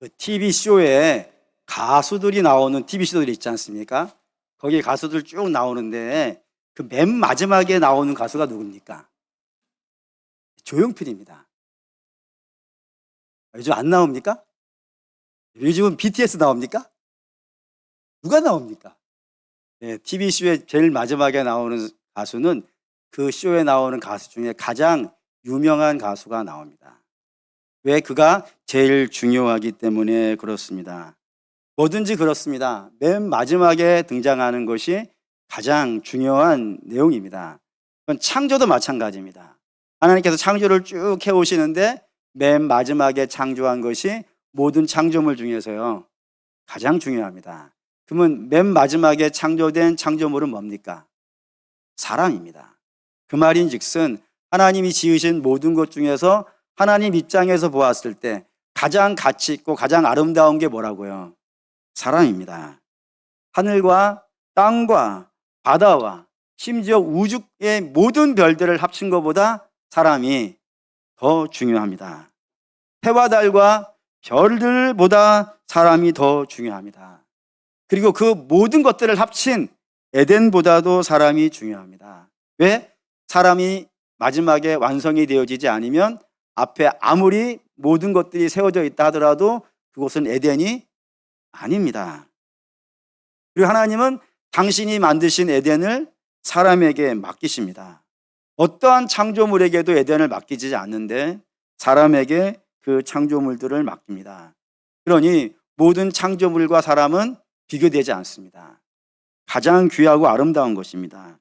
그 TV쇼에 가수들이 나오는 TV쇼들이 있지 않습니까? 거기 가수들 쭉 나오는데 그 맨 마지막에 나오는 가수가 누굽니까? 조용필입니다. 요즘 안 나옵니까? 요즘은 BTS 나옵니까? 누가 나옵니까? 네, TV쇼에 제일 마지막에 나오는 가수는 그 쇼에 나오는 가수 중에 가장 유명한 가수가 나옵니다. 왜? 그가 제일 중요하기 때문에 그렇습니다. 뭐든지 그렇습니다. 맨 마지막에 등장하는 것이 가장 중요한 내용입니다. 그건 창조도 마찬가지입니다. 하나님께서 창조를 쭉 해오시는데 맨 마지막에 창조한 것이 모든 창조물 중에서요 가장 중요합니다. 그러면 맨 마지막에 창조된 창조물은 뭡니까? 사람입니다. 그 말인즉슨 하나님이 지으신 모든 것 중에서 하나님 입장에서 보았을 때 가장 가치 있고 가장 아름다운 게 뭐라고요? 사람입니다. 하늘과 땅과 바다와 심지어 우주의 모든 별들을 합친 것보다 사람이 더 중요합니다. 해와 달과 별들보다 사람이 더 중요합니다. 그리고 그 모든 것들을 합친 에덴보다도 사람이 중요합니다. 왜? 사람이 마지막에 완성이 되어지지 않으면 앞에 아무리 모든 것들이 세워져 있다 하더라도 그곳은 에덴이 아닙니다. 그리고 하나님은 당신이 만드신 에덴을 사람에게 맡기십니다. 어떠한 창조물에게도 에덴을 맡기지 않는데 사람에게 그 창조물들을 맡깁니다. 그러니 모든 창조물과 사람은 비교되지 않습니다. 가장 귀하고 아름다운 것입니다.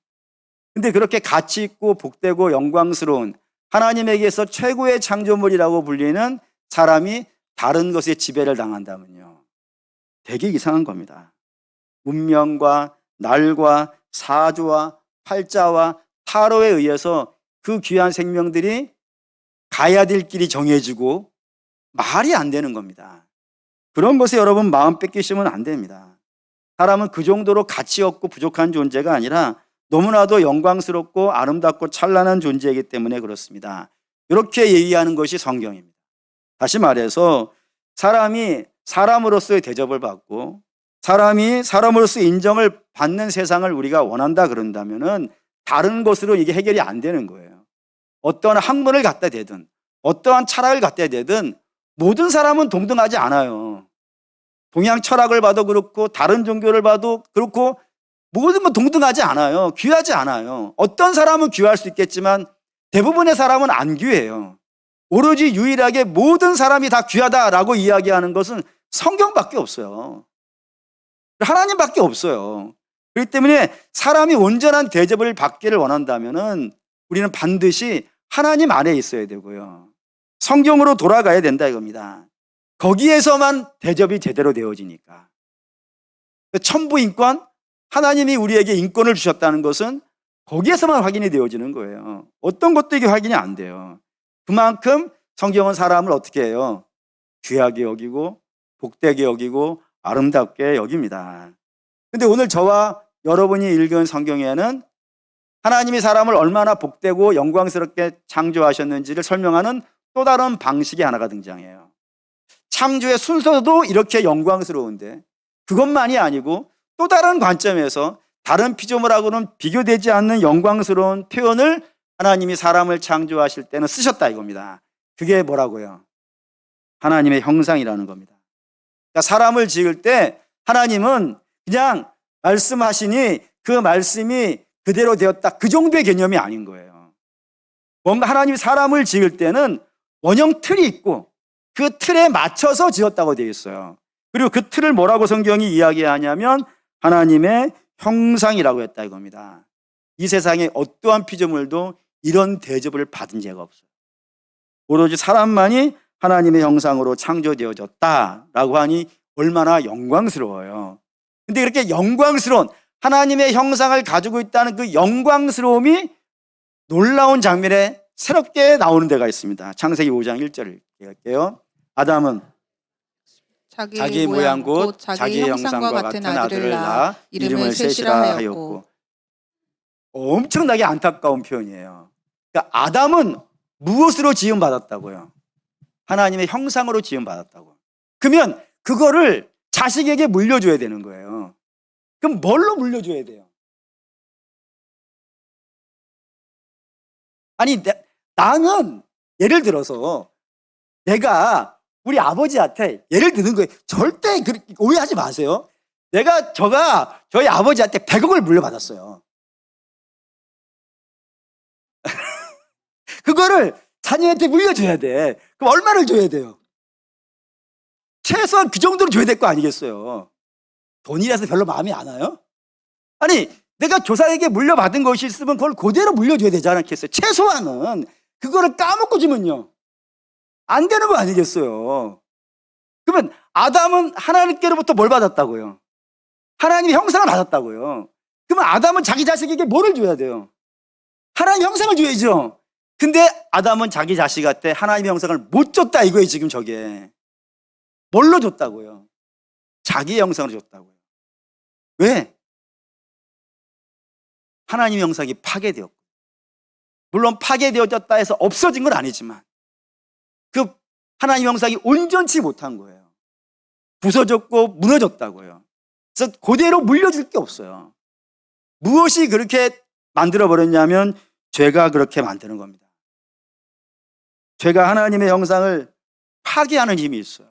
근데 그렇게 가치 있고 복되고 영광스러운 하나님에게서 최고의 창조물이라고 불리는 사람이 다른 것에 지배를 당한다면요, 되게 이상한 겁니다. 운명과 날과 사주와 팔자와 타로에 의해서 그 귀한 생명들이 가야 될 길이 정해지고 말이 안 되는 겁니다. 그런 것에 여러분 마음 뺏기시면 안 됩니다. 사람은 그 정도로 가치 없고 부족한 존재가 아니라 너무나도 영광스럽고 아름답고 찬란한 존재이기 때문에 그렇습니다. 이렇게 얘기하는 것이 성경입니다. 다시 말해서 사람이 사람으로서의 대접을 받고 사람이 사람으로서 인정을 받는 세상을 우리가 원한다 그런다면은 다른 것으로 이게 해결이 안 되는 거예요. 어떠한 학문을 갖다 대든 어떠한 철학을 갖다 대든 모든 사람은 동등하지 않아요. 동양 철학을 봐도 그렇고 다른 종교를 봐도 그렇고 모든 건 동등하지 않아요. 귀하지 않아요. 어떤 사람은 귀할 수 있겠지만 대부분의 사람은 안 귀해요. 오로지 유일하게 모든 사람이 다 귀하다라고 이야기하는 것은 성경밖에 없어요. 하나님밖에 없어요. 그렇기 때문에 사람이 온전한 대접을 받기를 원한다면은 우리는 반드시 하나님 안에 있어야 되고요. 성경으로 돌아가야 된다 이겁니다. 거기에서만 대접이 제대로 되어지니까. 천부인권, 하나님이 우리에게 인권을 주셨다는 것은 거기에서만 확인이 되어지는 거예요. 어떤 것도 이게 확인이 안 돼요. 그만큼 성경은 사람을 어떻게 해요? 귀하게 여기고 복되게 여기고 아름답게 여깁니다. 근데 오늘 저와 여러분이 읽은 성경에는 하나님이 사람을 얼마나 복되고 영광스럽게 창조하셨는지를 설명하는 또 다른 방식이 하나가 등장해요. 창조의 순서도 이렇게 영광스러운데 그것만이 아니고 또 다른 관점에서 다른 피조물하고는 비교되지 않는 영광스러운 표현을 하나님이 사람을 창조하실 때는 쓰셨다 이겁니다. 그게 뭐라고요? 하나님의 형상이라는 겁니다. 그러니까 사람을 지을 때 하나님은 그냥 말씀하시니 그 말씀이 그대로 되었다, 그 정도의 개념이 아닌 거예요. 뭔가 하나님이 사람을 지을 때는 원형 틀이 있고 그 틀에 맞춰서 지었다고 되어 있어요. 그리고 그 틀을 뭐라고 성경이 이야기하냐면 하나님의 형상이라고 했다 이겁니다. 이 세상에 어떠한 피조물도 이런 대접을 받은 죄가 없어요. 오로지 사람만이 하나님의 형상으로 창조되어졌다라고 하니 얼마나 영광스러워요. 근데 그렇게 영광스러운 하나님의 형상을 가지고 있다는 그 영광스러움이 놀라운 장면에 새롭게 나오는 데가 있습니다. 창세기 5장 1절을 읽을게요. 아담은 자기 모양 곧 자기의 형상과 같은 아들을 낳아 이름을 셋이라 하였고. 엄청나게 안타까운 표현이에요. 그러니까 아담은 무엇으로 지음받았다고요? 하나님의 형상으로 지음받았다고. 그러면 그거를 자식에게 물려줘야 되는 거예요. 그럼 뭘로 물려줘야 돼요? 아니, 나는 예를 들어서 내가 우리 아버지한테 예를 드는 거예요. 절대 오해하지 마세요. 저희 아버지한테 100억을 물려받았어요. 그거를 자녀한테 물려줘야 돼. 그럼 얼마를 줘야 돼요? 최소한 그 정도로 줘야 될 거 아니겠어요? 돈이라서 별로 마음이 안 와요? 아니, 내가 조상에게 물려받은 것이 있으면 그걸 그대로 물려줘야 되지 않겠어요? 최소한은 그거를 까먹고 주면요, 안 되는 거 아니겠어요? 그러면 아담은 하나님께로부터 뭘 받았다고요? 하나님의 형상을 받았다고요. 그러면 아담은 자기 자식에게 뭐를 줘야 돼요? 하나님의 형상을 줘야죠. 근데 아담은 자기 자식한테 하나님의 형상을 못 줬다 이거예요. 지금 저게 뭘로 줬다고요? 자기의 형상으로 줬다고요. 왜? 하나님의 형상이 파괴되었고, 물론 파괴되어졌다 해서 없어진 건 아니지만 그 하나님의 형상이 온전치 못한 거예요. 부서졌고 무너졌다고요. 그래서 그대로 물려줄 게 없어요. 무엇이 그렇게 만들어버렸냐면 죄가 그렇게 만드는 겁니다. 죄가 하나님의 형상을 파괴하는 힘이 있어요.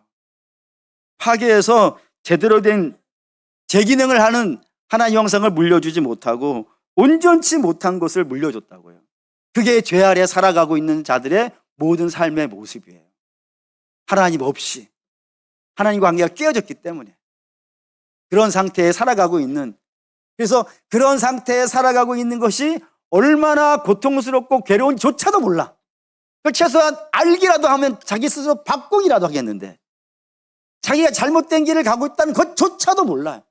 파괴해서 제대로 된 제기능을 하는 하나님의 형상을 물려주지 못하고 온전치 못한 것을 물려줬다고요. 그게 죄 아래 살아가고 있는 자들의 모든 삶의 모습이에요. 하나님 없이 하나님과 관계가 깨어졌기 때문에 그런 상태에 살아가고 있는, 그래서 그런 상태에 살아가고 있는 것이 얼마나 고통스럽고 괴로운지조차도 몰라. 그걸 최소한 알기라도 하면 자기 스스로 바꾸기라도 하겠는데 자기가 잘못된 길을 가고 있다는 것조차도 몰라요.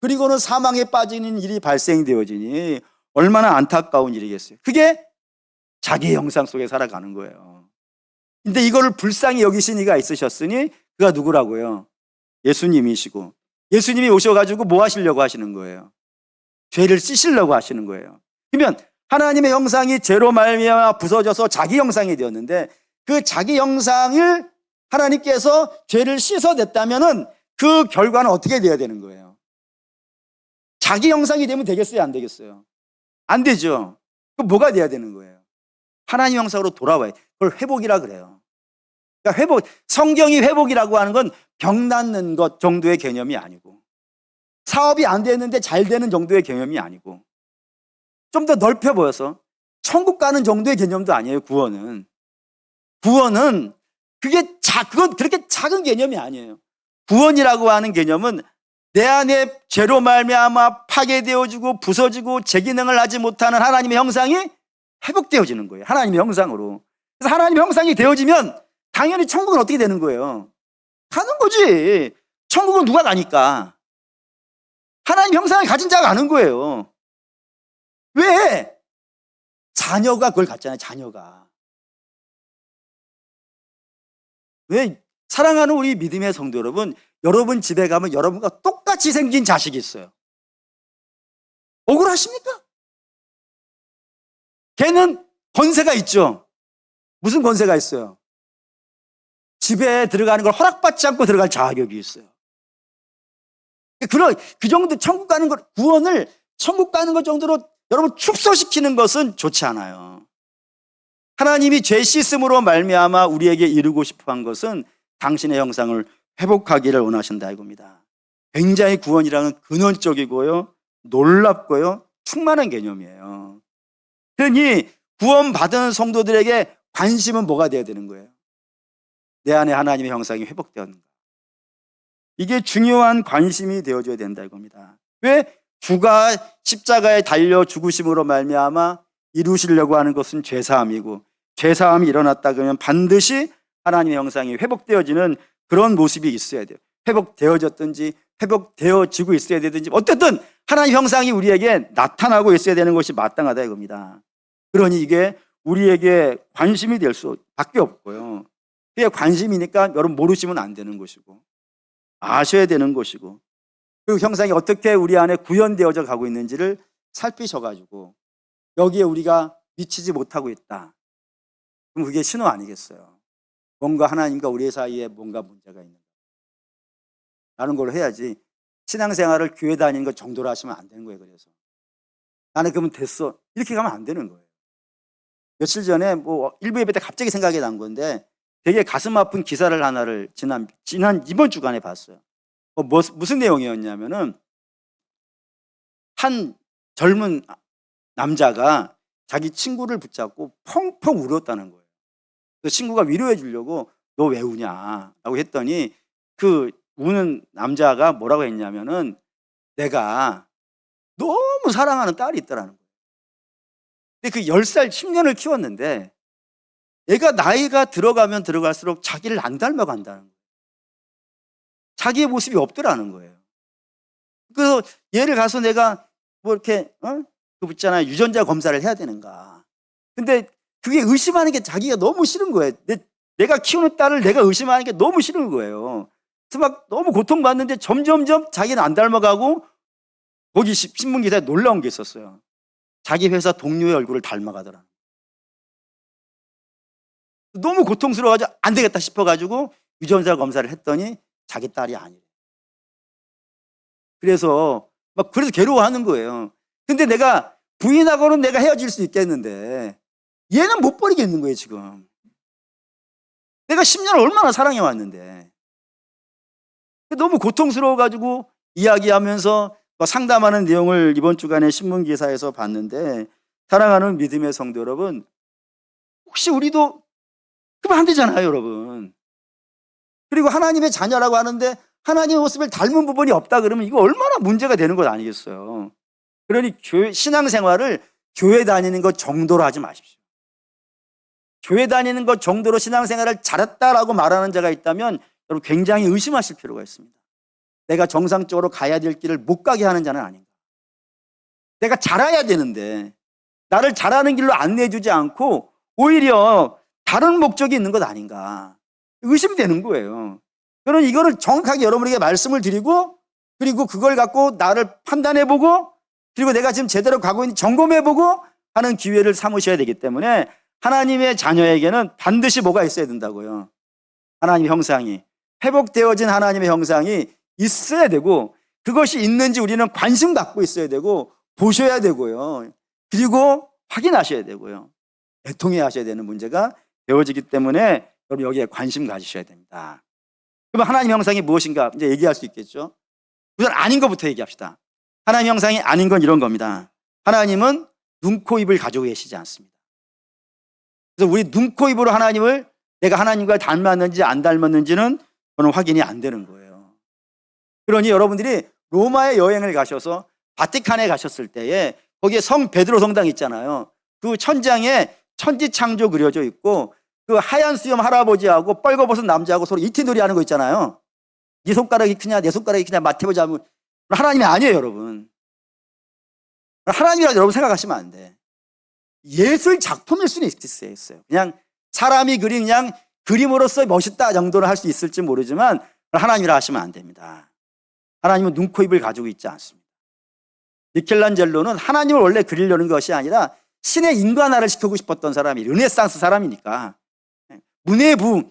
그리고는 사망에 빠지는 일이 발생되어지니 얼마나 안타까운 일이겠어요. 그게 자기의 형상 속에 살아가는 거예요. 근데 이거를 불쌍히 여기신 이가 있으셨으니 그가 누구라고요? 예수님이시고, 예수님이 오셔가지고 뭐 하시려고 하시는 거예요? 죄를 씻으려고 하시는 거예요. 그러면 하나님의 형상이 죄로 말미암아 부서져서 자기 형상이 되었는데 그 자기 형상을 하나님께서 죄를 씻어냈다면은 그 결과는 어떻게 돼야 되는 거예요? 자기 형상이 되면 되겠어요? 안 되겠어요? 안 되죠. 그럼 뭐가 돼야 되는 거예요? 하나님 형상으로 돌아와요. 그걸 회복이라 그래요. 그러니까 성경이 회복이라고 하는 건 병 낫는 것 정도의 개념이 아니고, 사업이 안 되는데 잘 되는 정도의 개념이 아니고, 좀 더 넓혀 보여서 천국 가는 정도의 개념도 아니에요. 구원은 그건 그렇게 작은 개념이 아니에요. 구원이라고 하는 개념은 내 안에 죄로 말미암아 파괴되어지고 부서지고 재기능을 하지 못하는 하나님의 형상이 회복되어지는 거예요. 하나님의 형상으로. 그래서 하나님의 형상이 되어지면 당연히 천국은 어떻게 되는 거예요? 가는 거지. 천국은 누가 가니까? 하나님 형상을 가진 자가 가는 거예요. 왜? 자녀가 그걸 갖잖아요. 자녀가. 왜? 사랑하는 우리 믿음의 성도 여러분, 여러분 집에 가면 여러분과 똑같이 생긴 자식이 있어요. 억울하십니까? 걔는 권세가 있죠. 무슨 권세가 있어요? 집에 들어가는 걸 허락받지 않고 들어갈 자격이 있어요. 그 정도 천국 가는 것, 구원을 천국 가는 것 정도로 여러분 축소시키는 것은 좋지 않아요. 하나님이 죄 씻음으로 말미암아 우리에게 이루고 싶어한 것은 당신의 형상을 회복하기를 원하신다 이겁니다. 굉장히 구원이라는 근원적이고요, 놀랍고요, 충만한 개념이에요. 그러니 구원받은 성도들에게 관심은 뭐가 돼야 되는 거예요? 내 안에 하나님의 형상이 회복되었는가? 이게 중요한 관심이 되어줘야 된다 이겁니다. 왜? 주가 십자가에 달려 죽으심으로 말미암아 이루시려고 하는 것은 죄사함이고, 죄사함이 일어났다 그러면 반드시 하나님의 형상이 회복되어지는 그런 모습이 있어야 돼요. 회복되어졌든지 회복되어지고 있어야 되든지 어쨌든 하나님의 형상이 우리에게 나타나고 있어야 되는 것이 마땅하다 이겁니다. 그러니 이게 우리에게 관심이 될 수밖에 없고요. 그게 관심이니까 여러분 모르시면 안 되는 것이고 아셔야 되는 것이고, 그리고 형상이 어떻게 우리 안에 구현되어져 가고 있는지를 살피셔가지고 여기에 우리가 미치지 못하고 있다. 그럼 그게 신호 아니겠어요? 뭔가 하나님과 우리 사이에 뭔가 문제가 있는. 라는 걸로 해야지 신앙생활을 교회 다니는 것 정도로 하시면 안 되는 거예요. 그래서 나는 그러면 됐어 이렇게 가면 안 되는 거예요. 며칠 전에 뭐 일부 예배 때 갑자기 생각이 난 건데 되게 가슴 아픈 기사를 하나를 지난 이번 주간에 봤어요. 무슨 내용이었냐면은 한 젊은 남자가 자기 친구를 붙잡고 펑펑 울었다는 거예요. 그 친구가 위로해 주려고 너 왜 우냐라고 했더니 그 우는 남자가 뭐라고 했냐면은 내가 너무 사랑하는 딸이 있더라는 거예요. 근데 그 10살 10년을 키웠는데 얘가 나이가 들어가면 들어갈수록 자기를 안 닮아간다는 거예요. 자기의 모습이 없더라는 거예요. 그래서 얘를 가서 내가 뭐 이렇게 그 있잖아요. 유전자 검사를 해야 되는가. 근데 그게 의심하는 게 자기가 너무 싫은 거예요. 내가 키우는 딸을 내가 의심하는 게 너무 싫은 거예요. 그래서 막 너무 고통받는데 점점점 자기는 안 닮아가고 거기 신문 기사에 놀라운 게 있었어요. 자기 회사 동료의 얼굴을 닮아가더라. 너무 고통스러워가지고 안 되겠다 싶어가지고 유전자 검사를 했더니 자기 딸이 아니래. 그래서 괴로워하는 거예요. 근데 내가 부인하고는 내가 헤어질 수 있겠는데 얘는 못 버리겠는 거예요, 지금. 내가 10년을 얼마나 사랑해 왔는데. 너무 고통스러워가지고 이야기하면서 상담하는 내용을 이번 주간에 신문 기사에서 봤는데 사랑하는 믿음의 성도 여러분, 혹시 우리도 그러면 안 되잖아요, 여러분. 그리고 하나님의 자녀라고 하는데 하나님의 모습을 닮은 부분이 없다 그러면 이거 얼마나 문제가 되는 것 아니겠어요. 그러니 신앙생활을 교회 다니는 것 정도로 하지 마십시오. 교회 다니는 것 정도로 신앙생활을 잘했다라고 말하는 자가 있다면 여러분 굉장히 의심하실 필요가 있습니다. 내가 정상적으로 가야 될 길을 못 가게 하는 자는 아닌가. 내가 잘해야 되는데 나를 잘하는 길로 안내해주지 않고 오히려 다른 목적이 있는 것 아닌가. 의심되는 거예요. 저는 이거를 정확하게 여러분에게 말씀을 드리고 그리고 그걸 갖고 나를 판단해보고 그리고 내가 지금 제대로 가고 있는지 점검해보고 하는 기회를 삼으셔야 되기 때문에 하나님의 자녀에게는 반드시 뭐가 있어야 된다고요. 하나님의 형상이 회복되어진 하나님의 형상이 있어야 되고 그것이 있는지 우리는 관심 갖고 있어야 되고 보셔야 되고요. 그리고 확인하셔야 되고요. 애통해야 하셔야 되는 문제가 되어지기 때문에 여러분 여기에 관심 가지셔야 됩니다. 그러면 하나님 형상이 무엇인가 이제 얘기할 수 있겠죠. 우선 아닌 것부터 얘기합시다. 하나님 형상이 아닌 건 이런 겁니다. 하나님은 눈, 코, 입을 가지고 계시지 않습니다. 그래서 우리 눈, 코, 입으로 하나님을 내가 하나님과 닮았는지 안 닮았는지는 저는 확인이 안 되는 거예요. 그러니 여러분들이 로마에 여행을 가셔서 바티칸에 가셨을 때에 거기에 성 베드로 성당 있잖아요. 그 천장에 천지창조 그려져 있고 그 하얀 수염 할아버지하고 뻘거벗은 남자하고 서로 이티놀이 하는 거 있잖아요. 네 손가락이 크냐 내 손가락이 크냐 맞해보자면 하나님이 아니에요, 여러분. 하나님이라고 여러분 생각하시면 안 돼. 예술 작품일 수는 있어요. 그냥 사람이 그린 그냥 그림으로서 멋있다 정도는 할 수 있을지 모르지만 하나님이라 하시면 안 됩니다. 하나님은 눈, 코, 입을 가지고 있지 않습니다. 미켈란젤로는 하나님을 원래 그리려는 것이 아니라 신의 인간화를 시키고 싶었던 사람이 르네상스 사람이니까 문해부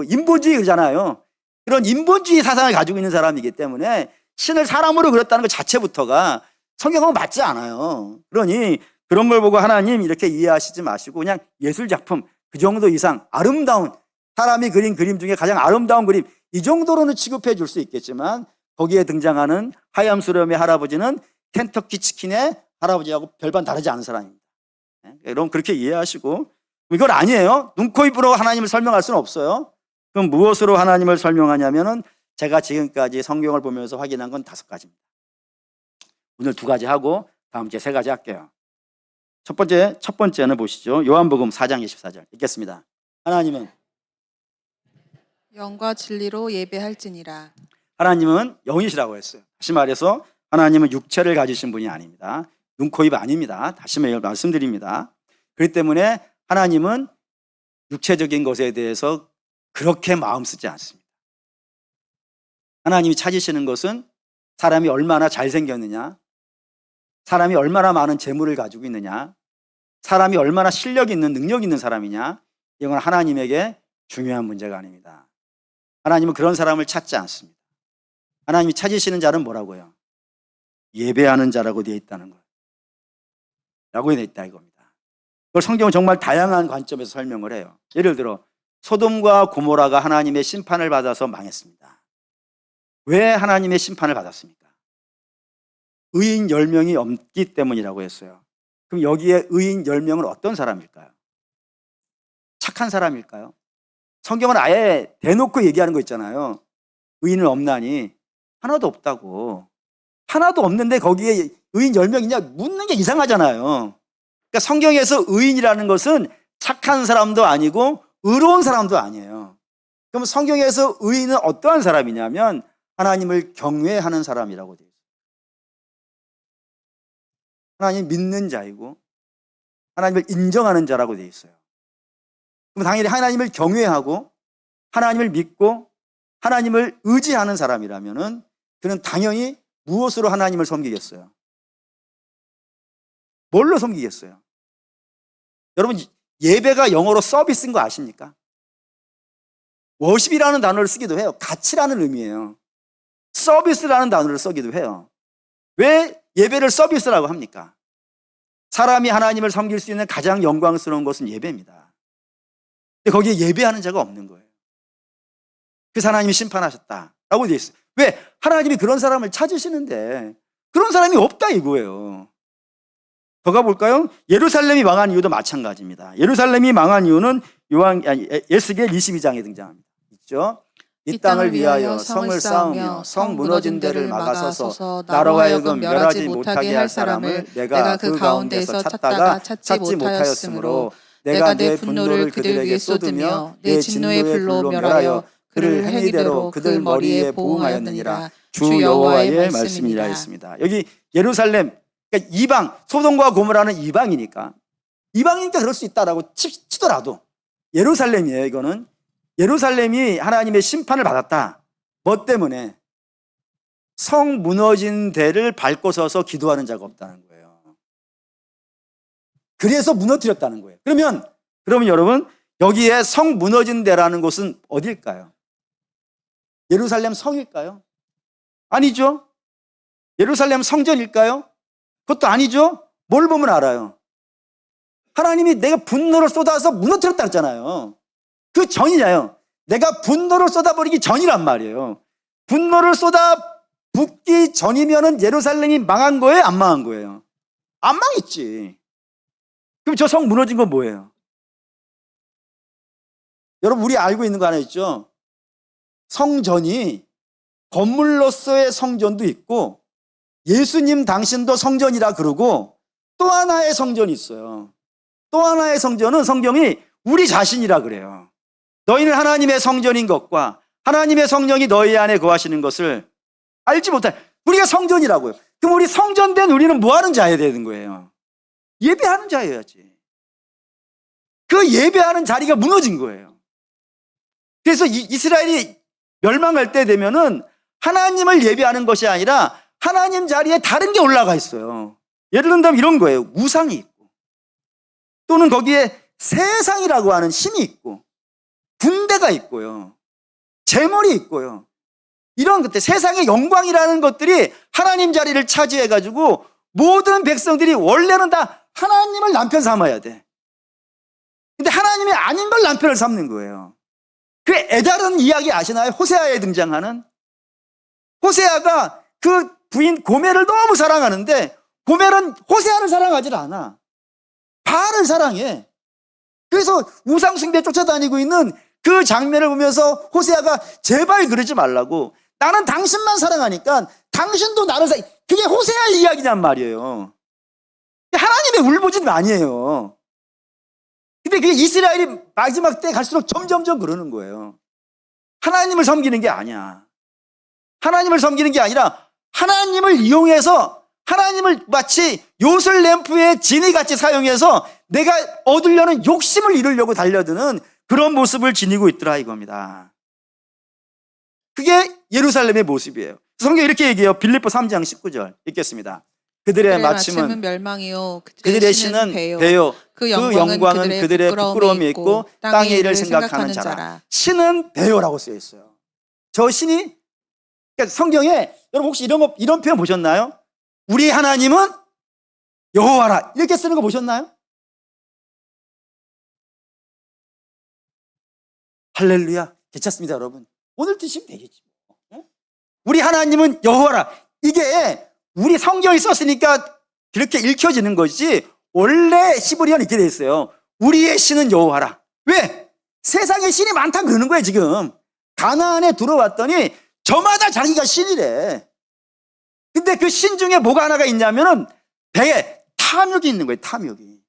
인본주의 그러잖아요. 그런 인본주의 사상을 가지고 있는 사람이기 때문에 신을 사람으로 그렸다는 것 자체부터가 성경하고 맞지 않아요. 그러니 그런 걸 보고 하나님 이렇게 이해하시지 마시고 그냥 예술작품 그 정도 이상 아름다운 사람이 그린 그림 중에 가장 아름다운 그림 이 정도로는 취급해 줄 수 있겠지만 거기에 등장하는 하얀수염의 할아버지는 켄터키 치킨의 할아버지하고 별반 다르지 않은 사람입니다. 여러분 그렇게 이해하시고 이건 아니에요. 눈, 코, 입으로 하나님을 설명할 수는 없어요. 그럼 무엇으로 하나님을 설명하냐면은 제가 지금까지 성경을 보면서 확인한 건 5가지입니다. 오늘 2가지 하고 다음 주에 3가지 할게요. 첫 번째는 보시죠. 요한복음 4장 24절 읽겠습니다. 하나님은 영과 진리로 예배할지니라. 하나님은 영이시라고 했어요. 다시 말해서 하나님은 육체를 가지신 분이 아닙니다. 눈, 코, 입 아닙니다. 다시 말씀드립니다. 그렇기 때문에 하나님은 육체적인 것에 대해서 그렇게 마음 쓰지 않습니다. 하나님이 찾으시는 것은 사람이 얼마나 잘생겼느냐, 사람이 얼마나 많은 재물을 가지고 있느냐, 사람이 얼마나 실력 있는 능력 있는 사람이냐, 이건 하나님에게 중요한 문제가 아닙니다. 하나님은 그런 사람을 찾지 않습니다. 하나님이 찾으시는 자는 뭐라고요? 예배하는 자라고 되어 있다는 거예요. 라고 되어 있다 이겁니다. 그걸 성경은 정말 다양한 관점에서 설명을 해요. 예를 들어 소돔과 고모라가 하나님의 심판을 받아서 망했습니다. 왜 하나님의 심판을 받았습니까? 의인 10명이 없기 때문이라고 했어요. 그럼 여기에 의인 10명은 어떤 사람일까요? 착한 사람일까요? 성경은 아예 대놓고 얘기하는 거 있잖아요. 의인은 없나니 하나도 없다고. 하나도 없는데 거기에 의인 10명이냐 묻는 게 이상하잖아요. 그러니까 성경에서 의인이라는 것은 착한 사람도 아니고 의로운 사람도 아니에요. 그럼 성경에서 의인은 어떠한 사람이냐면 하나님을 경외하는 사람이라고 되어 있어요. 하나님 믿는 자이고 하나님을 인정하는 자라고 되어 있어요. 그럼 당연히 하나님을 경외하고 하나님을 믿고 하나님을 의지하는 사람이라면은 그는 당연히 무엇으로 하나님을 섬기겠어요? 뭘로 섬기겠어요? 여러분 예배가 영어로 서비스인 거 아십니까? 워십이라는 단어를 쓰기도 해요. 가치라는 의미예요. 서비스라는 단어를 쓰기도 해요. 왜 예배를 서비스라고 합니까? 사람이 하나님을 섬길 수 있는 가장 영광스러운 것은 예배입니다. 근데 거기에 예배하는 자가 없는 거예요. 그래서 하나님이 심판하셨다라고 되어 있어요. 왜? 하나님이 그런 사람을 찾으시는데 그런 사람이 없다 이거예요. 더 가볼까요? 예루살렘이 망한 이유도 마찬가지입니다. 예루살렘이 망한 이유는 에스겔 22장에 등장합니다. 있죠? 이 땅을 위하여 성을 쌓으며 성 무너진 데를 막아서서 나로 하여금 멸하지 못하게 할 사람을 내가 그 가운데서 찾다가 찾지 못하였으므로 내가 내 분노를 그들에게 쏟으며 내 진노의 불로 멸하여 그를 행위대로 그들 머리에 보응하였느니라. 주 여호와의 말씀이라 했습니다. 여기 예루살렘, 그러니까 이방, 소돔과 고모라는 이방이니까 그럴 수 있다라고 치더라도 예루살렘이에요. 이거는 예루살렘이 하나님의 심판을 받았다. 뭐 때문에? 성 무너진 데를 밟고 서서 기도하는 자가 없다는 거예요. 그래서 무너뜨렸다는 거예요. 그러면 여러분 여기에 성 무너진 데라는 곳은 어딜까요? 예루살렘 성일까요? 아니죠. 예루살렘 성전일까요? 그것도 아니죠. 뭘 보면 알아요? 하나님이 내가 분노를 쏟아서 무너뜨렸다 했잖아요. 그 전이냐요. 내가 분노를 쏟아버리기 전이란 말이에요. 분노를 쏟아 붓기 전이면은 예루살렘이 망한 거예요? 안 망한 거예요? 안 망했지. 그럼 저 성 무너진 건 뭐예요? 여러분 우리 알고 있는 거 하나 있죠? 성전이 건물로서의 성전도 있고 예수님 당신도 성전이라 그러고 또 하나의 성전이 있어요. 또 하나의 성전은 성경이 우리 자신이라 그래요. 너희는 하나님의 성전인 것과 하나님의 성령이 너희 안에 거하시는 것을 알지 못해. 우리가 성전이라고요. 그럼 우리 성전된 우리는 뭐 하는 자여야 되는 거예요? 예배하는 자여야지. 그 예배하는 자리가 무너진 거예요. 그래서 이스라엘이 멸망할 때 되면은 하나님을 예배하는 것이 아니라 하나님 자리에 다른 게 올라가 있어요. 예를 들면 이런 거예요. 우상이 있고 또는 거기에 세상이라고 하는 힘이 있고 군대가 있고요. 재물이 있고요. 이런 것들, 세상의 영광이라는 것들이 하나님 자리를 차지해가지고 모든 백성들이 원래는 다 하나님을 남편 삼아야 돼. 근데 하나님이 아닌 걸 남편을 삼는 거예요. 그 애다른 이야기 아시나요? 호세아에 등장하는 호세아가 그 부인 고멜을 너무 사랑하는데 고멜은 호세아를 사랑하지 않아. 바알을 사랑해. 그래서 우상숭배 쫓아다니고 있는 그 장면을 보면서 호세아가 제발 그러지 말라고, 나는 당신만 사랑하니까 당신도 나를 그게 호세아의 이야기냔 말이에요. 하나님의 울부짖음 아니에요. 근데 그게 이스라엘이 마지막 때 갈수록 점점점 그러는 거예요. 하나님을 섬기는 게 아니야. 하나님을 섬기는 게 아니라 하나님을 이용해서 하나님을 마치 요술 램프의 지니같이 사용해서 내가 얻으려는 욕심을 이루려고 달려드는 그런 모습을 지니고 있더라 이겁니다. 그게 예루살렘의 모습이에요. 성경이 이렇게 얘기해요. 빌립보 3장 19절 읽겠습니다. 그들의 마침은 멸망이요 그들의 신은 배요 그 영광은 그들의 부끄러움이 있고 땅의 일을 생각하는 자라. 신은 배요라고 쓰여 있어요. 저 신이 그러니까 성경에 여러분 혹시 이런 표현 보셨나요? 우리 하나님은 여호와라 이렇게 쓰는 거 보셨나요? 할렐루야. 괜찮습니다, 여러분. 오늘 드시면 되겠지. 우리 하나님은 여호와라. 이게 우리 성경이 썼으니까 그렇게 읽혀지는 것이지 원래 히브리어는 이렇게 돼 있어요. 우리의 신은 여호와라. 왜? 세상에 신이 많다 그러는 거예요, 지금. 가나안에 들어왔더니 저마다 자기가 신이래. 근데 그 신 중에 뭐가 하나가 있냐면은 배에 탐욕이 있는 거예요, 탐욕이.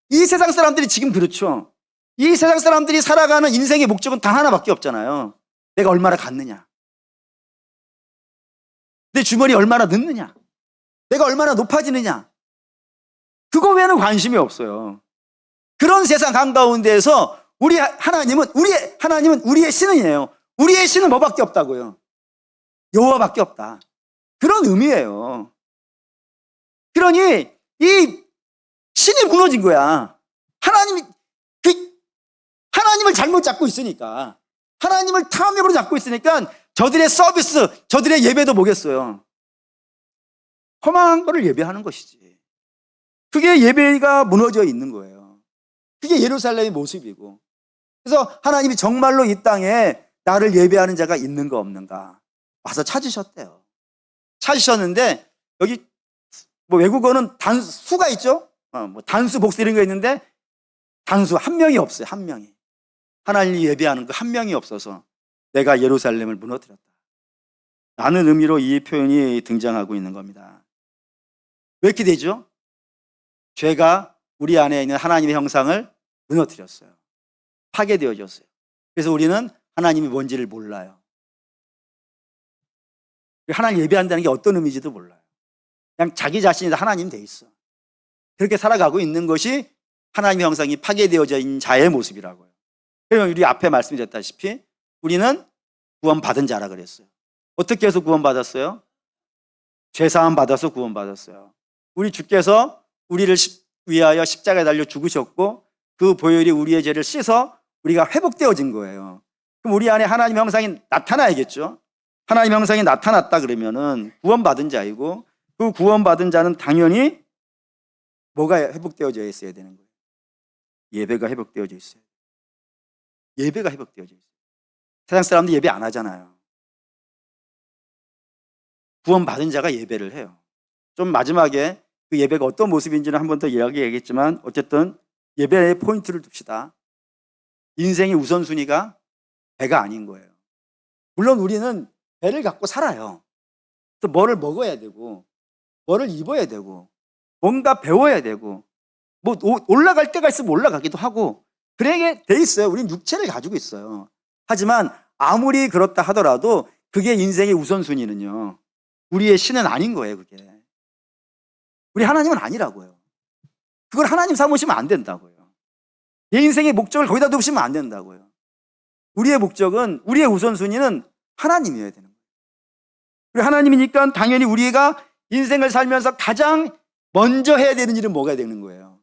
이 세상 사람들이 지금 그렇죠. 이 세상 사람들이 살아가는 인생의 목적은 단 하나밖에 없잖아요. 내가 얼마나 갖느냐. 내 주머니 얼마나 넣느냐. 내가 얼마나 높아지느냐. 그거 외에는 관심이 없어요. 그런 세상 한가운데에서 하나님은 우리의 신이에요. 우리의 신은 뭐밖에 없다고요? 여호와밖에 없다. 그런 의미예요. 그러니 이 신이 무너진 거야. 하나님을 잘못 잡고 있으니까, 하나님을 탐욕으로 잡고 있으니까 저들의 서비스, 저들의 예배도 뭐겠어요? 허망한 거를 예배하는 것이지. 그게 예배가 무너져 있는 거예요. 그게 예루살렘의 모습이고. 그래서 하나님이 정말로 이 땅에 나를 예배하는 자가 있는가 없는가 와서 찾으셨대요. 찾으셨는데 여기 뭐 외국어는 단수가 있죠. 뭐 단수 복수 이런 거 있는데 단수 한 명이 없어요. 한 명이. 하나님이 예배하는 그 한 명이 없어서 내가 예루살렘을 무너뜨렸다. 라는 의미로 이 표현이 등장하고 있는 겁니다. 왜 이렇게 되죠? 죄가 우리 안에 있는 하나님의 형상을 무너뜨렸어요. 파괴되어졌어요. 그래서 우리는 하나님이 뭔지를 몰라요. 하나님 예배한다는 게 어떤 의미인지도 몰라요. 그냥 자기 자신이 다 하나님 돼 있어. 그렇게 살아가고 있는 것이 하나님의 형상이 파괴되어져 있는 자의 모습이라고요. 그러면 우리 앞에 말씀드렸다시피 우리는 구원받은 자라 그랬어요. 어떻게 해서 구원받았어요? 죄사함 받아서 구원받았어요. 우리 주께서 우리를 위하여 십자가에 달려 죽으셨고 그 보혈이 우리의 죄를 씻어 우리가 회복되어진 거예요. 그럼 우리 안에 하나님의 형상이 나타나야겠죠. 하나님의 형상이 나타났다 그러면은 구원받은 자이고 그 구원받은 자는 당연히 뭐가 회복되어져 있어야 되는 거예요? 예배가 회복되어져 있어요. 예배가 회복되어져 있어요. 세상 사람들 예배 안 하잖아요. 구원받은 자가 예배를 해요. 좀 마지막에 그 예배가 어떤 모습인지는 한 번 더 이야기하겠지만 어쨌든 예배의 포인트를 둡시다. 인생의 우선순위가 배가 아닌 거예요. 물론 우리는 배를 갖고 살아요. 또 뭐를 먹어야 되고 뭐를 입어야 되고 뭔가 배워야 되고 뭐 올라갈 때가 있으면 올라가기도 하고 그러게 돼 있어요. 우리는 육체를 가지고 있어요. 하지만 아무리 그렇다 하더라도 그게 인생의 우선순위는요. 우리의 신은 아닌 거예요. 그게. 우리 하나님은 아니라고요. 그걸 하나님 삼으시면 안 된다고요. 내 인생의 목적을 거기다 두시면 안 된다고요. 우리의 목적은 우리의 우선순위는 하나님이어야 되는 거예요. 우리 하나님이니까 당연히 우리가 인생을 살면서 가장 먼저 해야 되는 일은 뭐가 되는 거예요?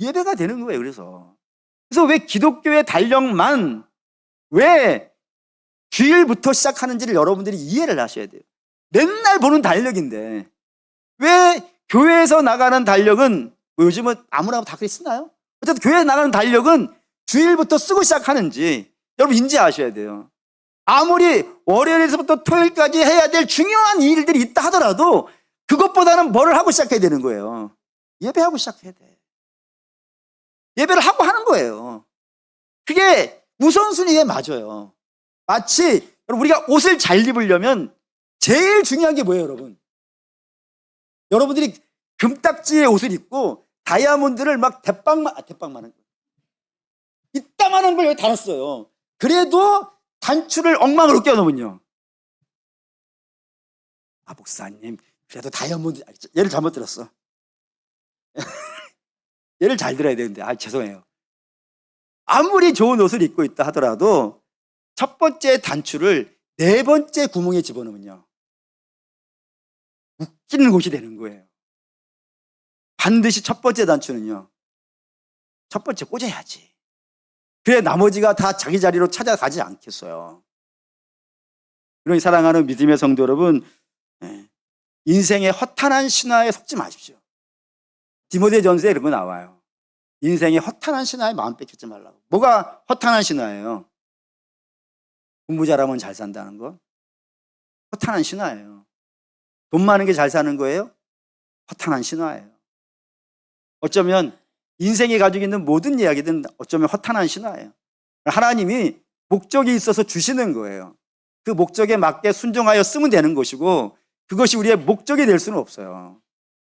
예배가 되는 거예요. 그래서 왜 기독교의 달력만 왜 주일부터 시작하는지를 여러분들이 이해를 하셔야 돼요. 맨날 보는 달력인데 왜 교회에서 나가는 달력은 뭐 요즘은 아무나 다 그렇게 쓰나요? 어쨌든 교회에 나가는 달력은 주일부터 쓰고 시작하는지 여러분 인지하셔야 돼요. 아무리 월요일에서부터 토요일까지 해야 될 중요한 일들이 있다 하더라도 그것보다는 뭐를 하고 시작해야 되는 거예요? 예배하고 시작해야 돼. 예배를 하고 하는 거예요. 그게 우선순위에 맞아요. 마치 우리가 옷을 잘 입으려면 제일 중요한 게 뭐예요, 여러분? 여러분들이 금딱지의 옷을 입고 다이아몬드를 막 대빵만한 거. 이따만한 걸 여기 달았어요. 그래도 단추를 엉망으로 껴놓으면요. 아, 목사님, 그래도 다이아몬드, 얘를 잘못 들었어. 얘를 잘 들어야 되는데, 죄송해요. 아무리 좋은 옷을 입고 있다 하더라도 첫 번째 단추를 네 번째 구멍에 집어넣으면요. 웃기는 곳이 되는 거예요. 반드시 첫 번째 단추는요. 첫 번째 꽂아야지. 그래 나머지가 다 자기 자리로 찾아가지 않겠어요. 그러니 사랑하는 믿음의 성도 여러분, 인생의 허탄한 신화에 속지 마십시오. 디모데전서에 이런 거 나와요. 인생의 허탄한 신화에 마음 뺏기지 말라고. 뭐가 허탄한 신화예요? 공부 잘하면 잘 산다는 거? 허탄한 신화예요. 돈 많은 게 잘 사는 거예요? 허탄한 신화예요. 어쩌면 인생이 가지고 있는 모든 이야기든 어쩌면 허탄한 신화예요. 하나님이 목적이 있어서 주시는 거예요. 그 목적에 맞게 순종하여 쓰면 되는 것이고, 그것이 우리의 목적이 될 수는 없어요.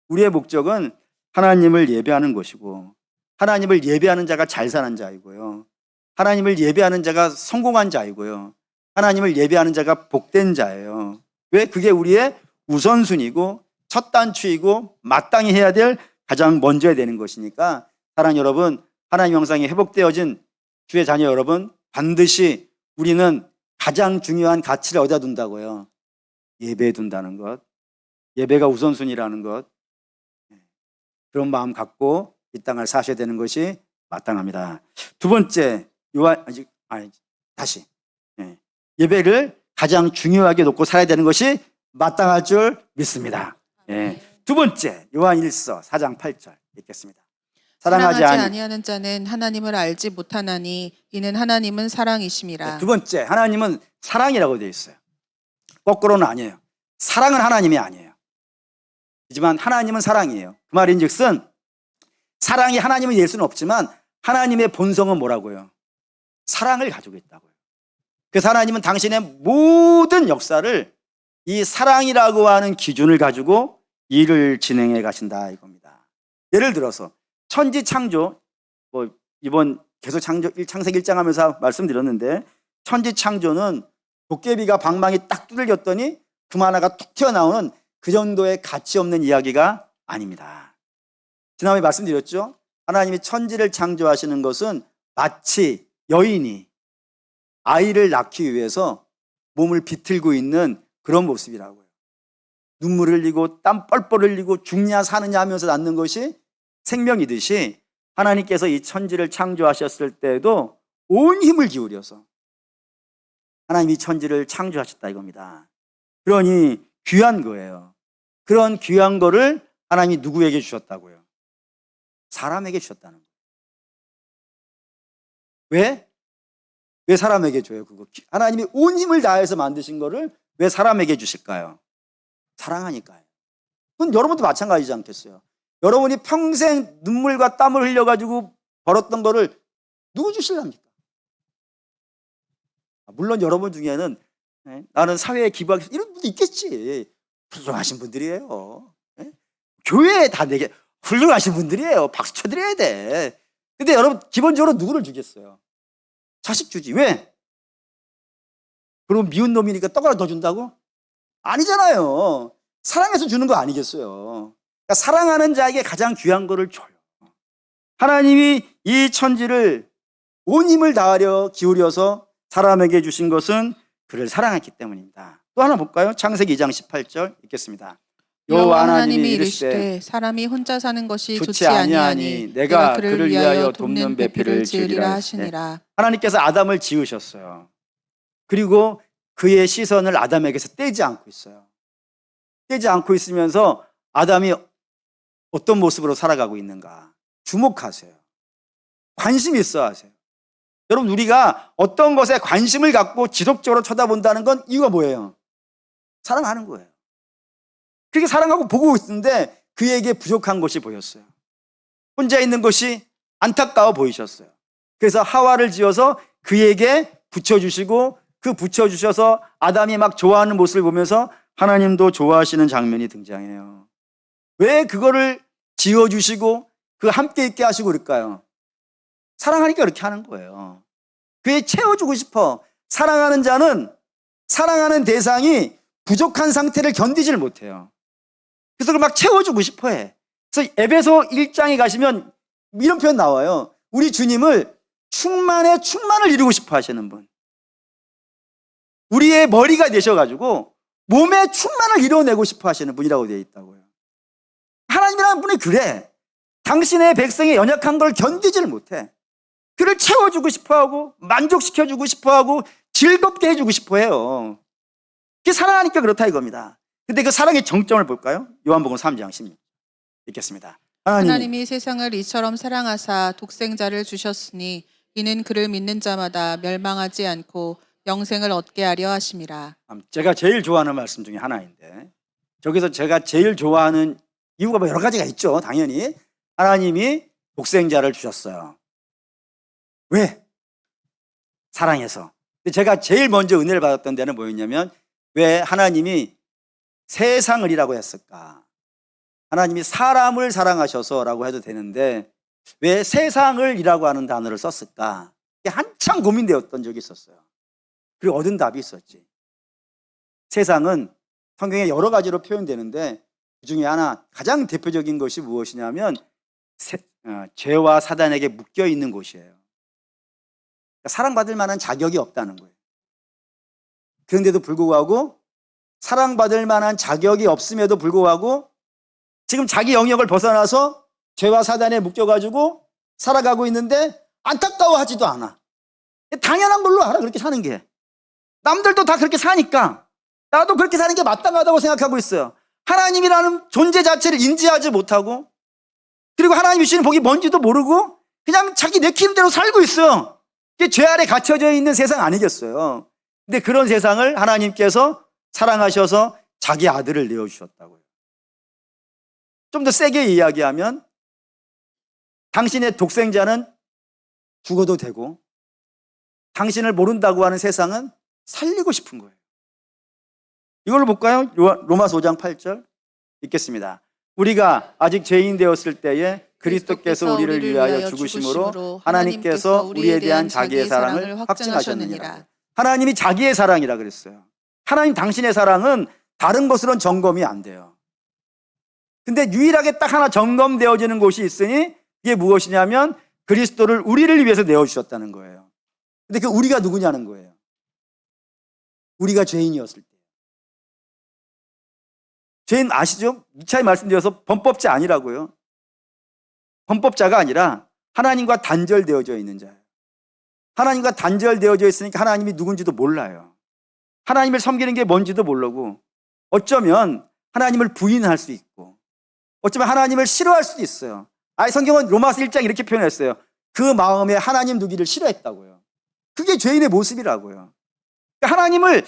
우리의 목적은 하나님을 예배하는 것이고, 하나님을 예배하는 자가 잘 사는 자이고요, 하나님을 예배하는 자가 성공한 자이고요, 하나님을 예배하는 자가 복된 자예요. 왜? 그게 우리의 우선순위고 첫 단추이고 마땅히 해야 될 가장 먼저 해야 되는 것이니까, 사랑하는 여러분, 하나님 형상이 회복되어진 주의 자녀 여러분, 반드시 우리는 가장 중요한 가치를 어디다 둔다고요? 예배에 둔다는 것. 예배가 우선순위라는 것. 그런 마음 갖고 이 땅을 사셔야 되는 것이 마땅합니다. 두 번째, 예배를 가장 중요하게 놓고 살아야 되는 것이 마땅할 줄 믿습니다. 두 번째, 요한 1서 4장 8절 읽겠습니다. 사랑하지 아니하는 자는 하나님을 알지 못하나니 이는 하나님은 사랑이심이라. 두 번째, 하나님은 사랑이라고 되어 있어요. 거꾸로는 아니에요. 사랑은 하나님이 아니에요. 하지만 하나님은 사랑이에요. 그 말인즉슨 사랑이 하나님이 될 수는 없지만 하나님의 본성은 뭐라고요? 사랑을 가지고 있다고요. 그래서 하나님은 당신의 모든 역사를 이 사랑이라고 하는 기준을 가지고 일을 진행해 가신다 이겁니다. 예를 들어서 천지 창조, 이번 계속 창세기 1장 하면서 말씀드렸는데, 천지 창조는 도깨비가 방망이 딱 두들겼더니 금 하나가 툭 튀어나오는 그 정도의 가치 없는 이야기가 아닙니다. 지난번에 말씀드렸죠? 하나님이 천지를 창조하시는 것은 마치 여인이 아이를 낳기 위해서 몸을 비틀고 있는 그런 모습이라고요. 눈물 흘리고 땀 뻘뻘 흘리고 죽냐 사느냐 하면서 낳는 것이 생명이듯이, 하나님께서 이 천지를 창조하셨을 때에도 온 힘을 기울여서 하나님이 천지를 창조하셨다 이겁니다. 그러니 귀한 거예요. 그런 귀한 거를 하나님이 누구에게 주셨다고요? 사람에게 주셨다는 거예요. 왜? 왜 사람에게 줘요? 그거 하나님이 온 힘을 다해서 만드신 거를 왜 사람에게 주실까요? 사랑하니까요. 그건 여러분도 마찬가지지 않겠어요? 여러분이 평생 눈물과 땀을 흘려가지고 벌었던 거를 누구 주실랍니까? 물론 여러분 중에는 나는 사회에 기부하겠습니다 이런 분도 있겠지. 훌륭하신 분들이에요. 교회에 다 내게 훌륭하신 분들이에요. 박수 쳐드려야 돼. 근데 여러분 기본적으로 누구를 주겠어요? 자식 주지. 왜? 그럼 미운 놈이니까 떡 하나 더 준다고? 아니잖아요. 사랑해서 주는 거 아니겠어요? 그러니까 사랑하는 자에게 가장 귀한 거를 줘요. 하나님이 이 천지를 온 힘을 다하려 기울여서 사람에게 주신 것은 그를 사랑했기 때문입니다. 또 하나 볼까요? 창세기 2장 18절 읽겠습니다. 여호와 하나님이 이르시되 사람이 혼자 사는 것이 좋지 아니하니 내가 그를 위하여 돕는 배필을 지으리라 하시니라. 하나님께서 아담을 지으셨어요. 그리고 그의 시선을 아담에게서 떼지 않고 있어요. 떼지 않고 있으면서 아담이 어떤 모습으로 살아가고 있는가 주목하세요. 관심 있어 하세요. 여러분, 우리가 어떤 것에 관심을 갖고 지속적으로 쳐다본다는 건 이유가 뭐예요? 사랑하는 거예요. 그렇게 사랑하고 보고 있는데 그에게 부족한 것이 보였어요. 혼자 있는 것이 안타까워 보이셨어요. 그래서 하와를 지어서 그에게 붙여주시고, 그 붙여주셔서 아담이 막 좋아하는 모습을 보면서 하나님도 좋아하시는 장면이 등장해요. 왜 그거를 지어주시고 그 함께 있게 하시고 그럴까요? 사랑하니까 그렇게 하는 거예요. 그에 채워주고 싶어. 사랑하는 자는 사랑하는 대상이 부족한 상태를 견디질 못해요. 그래서 그걸 막 채워주고 싶어 해. 그래서 에베소 1장에 가시면 이런 표현 나와요. 우리 주님을 충만을 이루고 싶어 하시는 분. 우리의 머리가 되셔가지고 몸에 충만을 이뤄내고 싶어 하시는 분이라고 되어 있다고요. 하나님이라는 분이 그래. 당신의 백성의 연약한 걸 견디질 못해. 그를 채워주고 싶어하고 만족시켜주고 싶어하고 즐겁게 해주고 싶어해요. 그게 사랑하니까 그렇다 이겁니다. 근데 그 사랑의 정점을 볼까요? 요한복음 3장 16절 읽겠습니다. 하나님이 세상을 이처럼 사랑하사 독생자를 주셨으니 이는 그를 믿는 자마다 멸망하지 않고 영생을 얻게 하려 하심이라. 제가 제일 좋아하는 말씀 중에 하나인데, 저기서 제가 제일 좋아하는 이유가 뭐 여러 가지가 있죠. 당연히 하나님이 독생자를 주셨어요. 왜? 사랑해서. 근데 제가 제일 먼저 은혜를 받았던 데는 뭐였냐면, 왜 하나님이 세상을이라고 했을까? 하나님이 사람을 사랑하셔서라고 해도 되는데 왜 세상을이라고 하는 단어를 썼을까? 이게 한참 고민되었던 적이 있었어요. 그리고 얻은 답이 있었지. 세상은 성경에 여러 가지로 표현되는데 그 중에 하나, 가장 대표적인 것이 무엇이냐면 죄와 사단에게 묶여 있는 곳이에요. 그러니까 사랑받을 만한 자격이 없다는 거예요. 그런데도 불구하고, 사랑받을 만한 자격이 없음에도 불구하고 지금 자기 영역을 벗어나서 죄와 사단에 묶여가지고 살아가고 있는데 안타까워하지도 않아. 당연한 걸로 알아, 그렇게 사는 게. 남들도 다 그렇게 사니까 나도 그렇게 사는 게 마땅하다고 생각하고 있어요. 하나님이라는 존재 자체를 인지하지 못하고, 그리고 하나님이 주시는 복이 뭔지도 모르고 그냥 자기 내키는 살고 있어요. 이게 죄 아래 갇혀져 있는 세상 아니겠어요. 근데 그런 세상을 하나님께서 사랑하셔서 자기 아들을 내어주셨다고요. 좀 더 세게 이야기하면, 당신의 독생자는 죽어도 되고 당신을 모른다고 하는 세상은 살리고 싶은 거예요. 이걸로 볼까요? 로마서 5장 8절 읽겠습니다. 우리가 아직 죄인 되었을 때에 그리스도께서 우리를 위하여 죽으심으로 하나님께서 우리에 대한 자기의 사랑을 확증하셨느니라. 하나님이 자기의 사랑이라 그랬어요. 하나님 당신의 사랑은 다른 것으로는 점검이 안 돼요. 근데 유일하게 딱 하나 점검되어지는 곳이 있으니 이게 무엇이냐면 그리스도를 우리를 위해서 내어주셨다는 거예요. 근데 그 우리가 누구냐는 거예요. 우리가 죄인이었을 때. 죄인 아시죠? 미차에 말씀드려서 범법자 아니라고요. 범법자가 아니라 하나님과 단절되어져 있는 자예요. 하나님과 단절되어져 있으니까 하나님이 누군지도 몰라요. 하나님을 섬기는 게 뭔지도 모르고, 어쩌면 하나님을 부인할 수 있고, 어쩌면 하나님을 싫어할 수도 있어요. 성경은 로마서 1장 이렇게 표현했어요. 그 마음에 하나님 두기를 싫어했다고요. 그게 죄인의 모습이라고요. 하나님을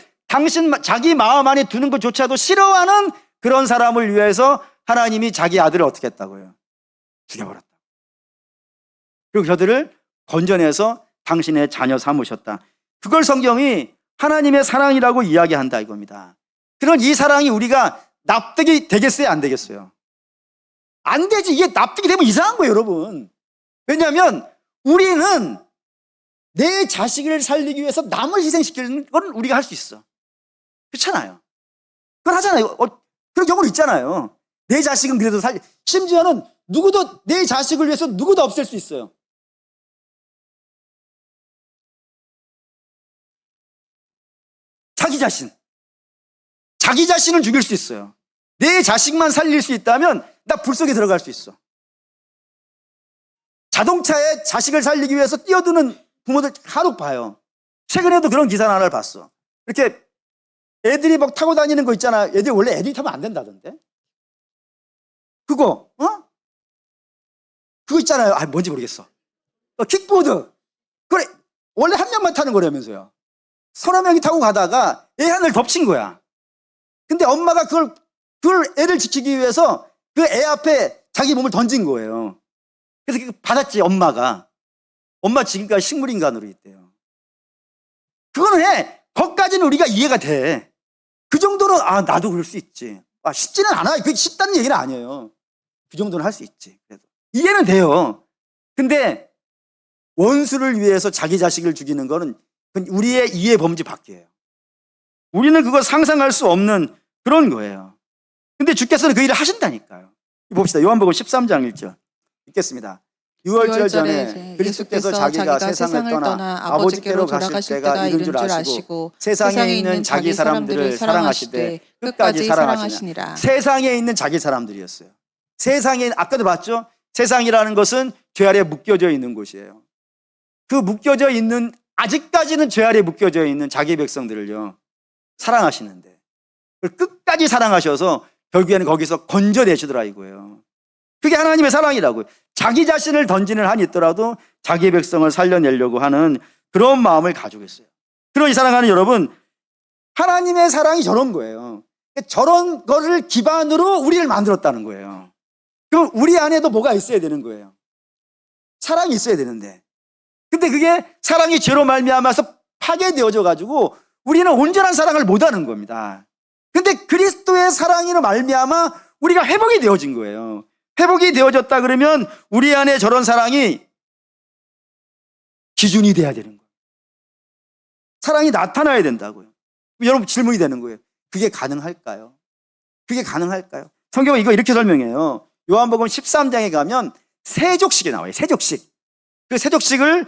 자기 마음 안에 두는 것조차도 싫어하는 그런 사람을 위해서 하나님이 자기 아들을 어떻게 했다고요? 죽여버렸다. 그리고 저들을 건져내서 당신의 자녀 삼으셨다. 그걸 성경이 하나님의 사랑이라고 이야기한다 이겁니다. 그런 이 사랑이 우리가 납득이 되겠어요, 안 되겠어요? 안 되지. 이게 납득이 되면 이상한 거예요, 여러분. 왜냐하면 우리는 내 자식을 살리기 위해서 남을 희생시키는 건 우리가 할 수 있어. 그렇잖아요. 그걸 하잖아요. 그런 경우도 있잖아요. 내 자식은 그래도 심지어는 누구도 내 자식을 위해서 누구도 없앨 수 있어요. 자기 자신을 죽일 수 있어요. 내 자식만 살릴 수 있다면 나 불 속에 들어갈 수 있어. 자동차에 자식을 살리기 위해서 뛰어드는 부모들 간혹 봐요. 최근에도 그런 기사 하나를 봤어. 이렇게 애들이 막 타고 다니는 거 있잖아. 원래 애들이 타면 안 된다던데. 그거 있잖아요. 뭔지 모르겠어. 킥보드. 그래, 원래 한 명만 타는 거라면서요. 서너 명이 타고 가다가 애 하나를 덮친 거야. 근데 엄마가 그걸 애를 지키기 위해서 그 애 앞에 자기 몸을 던진 거예요. 그래서 받았지, 엄마가. 엄마 지금까지 식물인간으로 있대요. 그거는 거기까지는 우리가 이해가 돼. 그 정도는, 나도 그럴 수 있지. 쉽지는 않아. 그게 쉽다는 얘기는 아니에요. 그 정도는 할 수 있지. 그래도. 이해는 돼요. 근데 원수를 위해서 자기 자식을 죽이는 거는 우리의 이해 범주 밖이에요. 우리는 그걸 상상할 수 없는 그런 거예요. 근데 주께서는 그 일을 하신다니까요. 봅시다. 요한복음 13장 1절 읽겠습니다. 6월절 전에 그리스도께서 자기가 세상을 떠나 아버지께로 가실 때가 이른 줄 아시고 세상에 있는 자기 사람들을 사랑하시되 끝까지 사랑하시니라. 세상에 있는 자기 사람들이었어요. 아까도 봤죠? 세상이라는 것은 죄 아래 묶여져 있는 곳이에요. 그 묶여져 있는, 아직까지는 죄 아래 묶여져 있는 자기 백성들을요, 사랑하시는데, 끝까지 사랑하셔서 결국에는 거기서 건져내시더라 이거예요. 그게 하나님의 사랑이라고요. 자기 자신을 던지는 한이 있더라도 자기 백성을 살려내려고 하는 그런 마음을 가지고 있어요. 그러니 사랑하는 여러분, 하나님의 사랑이 저런 거예요. 저런 거를 기반으로 우리를 만들었다는 거예요. 그럼 우리 안에도 뭐가 있어야 되는 거예요. 사랑이 있어야 되는데. 근데 그게 사랑이 죄로 말미암아서 파괴되어져 가지고 우리는 온전한 사랑을 못하는 겁니다. 근데 그리스도의 사랑으로 말미암아 우리가 회복이 되어진 거예요. 회복이 되어졌다 그러면 우리 안에 저런 사랑이 기준이 돼야 되는 거예요. 사랑이 나타나야 된다고요. 여러분 질문이 되는 거예요. 그게 가능할까요? 그게 가능할까요? 성경은 이거 이렇게 설명해요. 요한복음 13장에 가면 세족식이 나와요. 세족식. 그 세족식을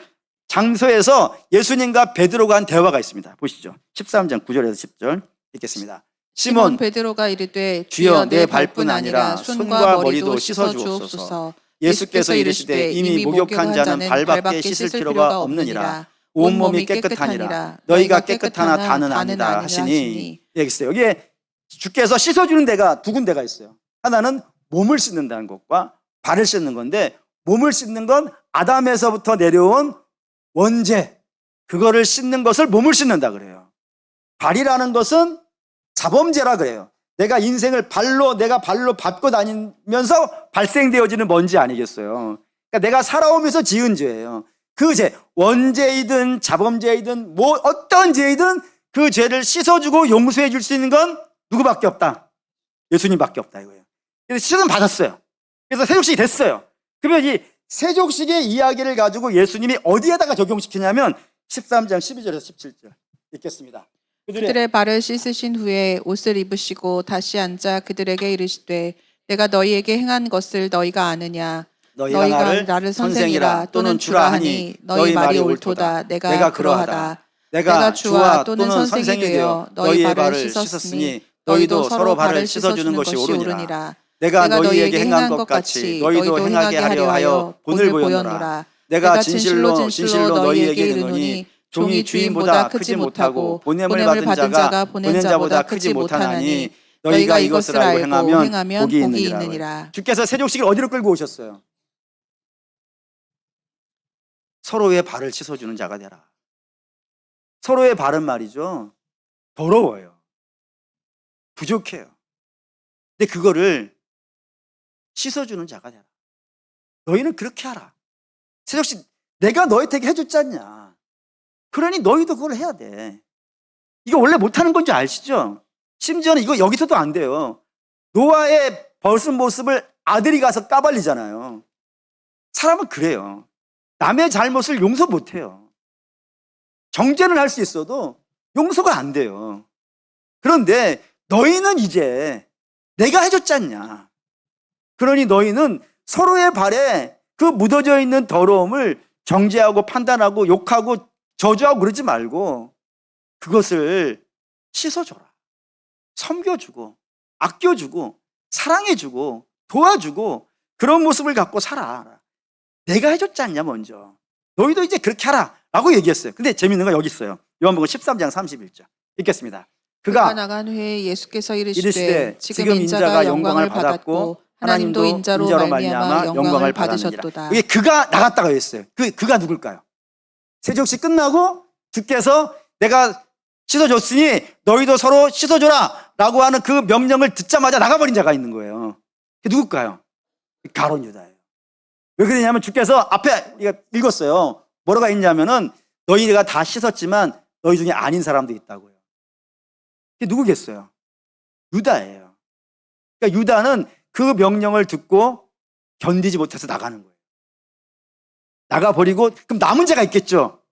장소에서 예수님과 베드로가 한 대화가 있습니다. 보시죠. 13장 9절에서 10절 읽겠습니다. 시몬 베드로가 이르되 주여 내 발뿐 아니라 손과 머리도 씻어 주옵소서. 예수께서 이르시되 이미 목욕한 자는 발밖에 씻을 필요가 없느니라. 온몸이 깨끗하니라. 너희가 깨끗하나 다는 아니다 하시니. 여기 있어요. 여기에 주께서 씻어주는 데가 두 군데가 있어요. 하나는 몸을 씻는다는 것과 발을 씻는 건데, 몸을 씻는 건 아담에서부터 내려온 원죄, 그거를 씻는 것을 몸을 씻는다 그래요. 발이라는 것은 자범죄라 그래요. 내가 인생을 내가 발로 밟고 다니면서 발생되어지는 먼지 아니겠어요. 그러니까 내가 살아오면서 지은 죄예요. 그 죄, 원죄이든 자범죄이든 뭐 어떤 죄이든 그 죄를 씻어주고 용서해 줄 수 있는 건 누구밖에 없다? 예수님밖에 없다 이거예요. 그래서 씻음 받았어요. 그래서 세족식이 됐어요. 그러면 이 세족식의 이야기를 가지고 예수님이 어디에다가 적용시키냐면 13장 12절에서 17절 읽겠습니다. 그들의 발을 씻으신 후에 옷을 입으시고 다시 앉아 그들에게 이르시되 내가 너희에게 행한 것을 너희가 아느냐. 너희가 나를 선생이라 또는 주라 하니 너희 말이 옳도다. 내가 그러하다. 내가 주와 또는 선생이 되어 너희 발을 씻었으니 너희도 서로 발을 씻어주는 것이 옳으니라. 내가 너희에게 행한 것 같이 너희도 행하게 하려 하여 본을 보였노라. 내가 진실로 진실로 너희에게 이르노니 종이 주인보다 크지 못하고 보냄을 받은 자가 보낸 자보다 크지 못하나니 너희가 이것을 알고 행하면 복이 있느니라. 주께서 세족식을 어디로 끌고 오셨어요? 서로의 발을 씻어주는 자가 되라. 서로의 발은 말이죠, 더러워요. 부족해요. 근데 그거를 씻어주는 자가 되라. 너희는 그렇게 하라. 세족식 내가 너희에게 해줬지 않냐. 그러니 너희도 그걸 해야 돼. 이거 원래 못하는 건지 아시죠? 심지어는 이거 여기서도 안 돼요. 노아의 벗은 모습을 아들이 가서 까발리잖아요. 사람은 그래요. 남의 잘못을 용서 못해요. 정죄는 할 수 있어도 용서가 안 돼요. 그런데 너희는 이제 내가 해줬지 않냐. 그러니 너희는 서로의 발에 그 묻어져 있는 더러움을 정죄하고 판단하고 욕하고 저주하고 그러지 말고 그것을 씻어줘라. 섬겨주고 아껴주고 사랑해주고 도와주고 그런 모습을 갖고 살아. 내가 해줬지 않냐 먼저. 너희도 이제 그렇게 하라 라고 얘기했어요. 근데 재밌는 건 여기 있어요. 요한복음 13장 31절 읽겠습니다. 그가 나간 후에 예수께서 이르시되 지금 인자가 영광을 받았고 하나님도 인자로 말미암아 영광을 받으셨도다. 이게 그가 나갔다가 했어요. 그가 누굴까요? 세족식 끝나고 주께서 내가 씻어줬으니 너희도 서로 씻어줘라 라고 하는 그 명령을 듣자마자 나가버린 자가 있는 거예요. 그게 누굴까요? 가룟 유다예요. 왜 그러냐면 주께서 앞에 읽었어요. 뭐라고 있냐면은 너희가 다 씻었지만 너희 중에 아닌 사람도 있다고요. 그게 누구겠어요? 유다예요. 그러니까 유다는 그 명령을 듣고 견디지 못해서 나가는 거예요. 나가버리고 그럼 남은 자가 있겠죠.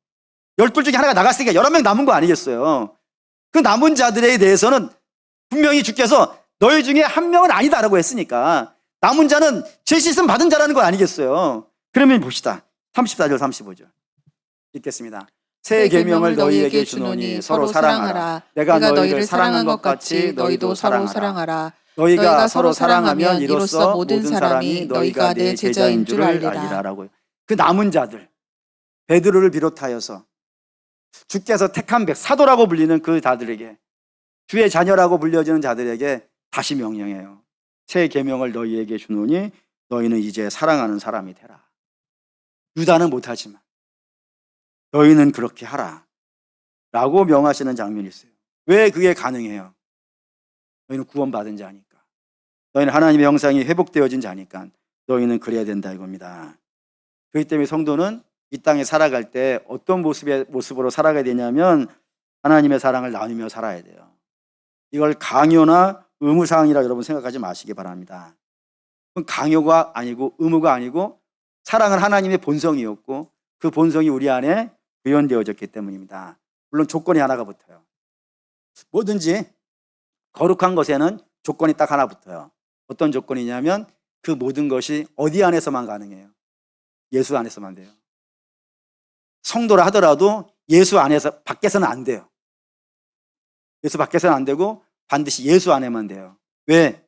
12 중에 하나가 나갔으니까 11명 남은 거 아니겠어요. 그 남은 자들에 대해서는 분명히 주께서 너희 중에 한 명은 아니다라고 했으니까 남은 자는 죄 씻음 받은 자라는 거 아니겠어요. 그러면 봅시다. 34절 35절 읽겠습니다. 새 계명을 너희에게 주노니 서로 사랑하라. 내가 너희를 사랑한 것 같이 너희도 서로 사랑하라. 너희가 서로 사랑하면 이로써 모든 사람이 너희가 내 제자인 줄 알리라라고요. 그 남은 자들, 베드로를 비롯하여서 주께서 택한 백, 사도라고 불리는 그 다들에게 주의 자녀라고 불려지는 자들에게 다시 명령해요. 새 계명을 너희에게 주노니 너희는 이제 사랑하는 사람이 되라. 유다는 못하지만 너희는 그렇게 하라 라고 명하시는 장면이 있어요. 왜 그게 가능해요? 너희는 구원받은 자니까. 너희는 하나님의 형상이 회복되어진 자니까 너희는 그래야 된다 이겁니다. 그렇기 때문에 성도는 이 땅에 살아갈 때 어떤 모습으로 살아가야 되냐면 하나님의 사랑을 나누며 살아야 돼요. 이걸 강요나 의무사항이라 여러분 생각하지 마시기 바랍니다. 그건 강요가 아니고 의무가 아니고 사랑은 하나님의 본성이었고 그 본성이 우리 안에 구현되어졌기 때문입니다. 물론 조건이 하나가 붙어요. 뭐든지 거룩한 것에는 조건이 딱 하나 붙어요. 어떤 조건이냐면 그 모든 것이 어디 안에서만 가능해요? 예수 안에서만 돼요. 성도라 하더라도 예수 안에서 밖에서는 안 돼요. 예수 밖에서는 안 되고 반드시 예수 안에만 돼요. 왜?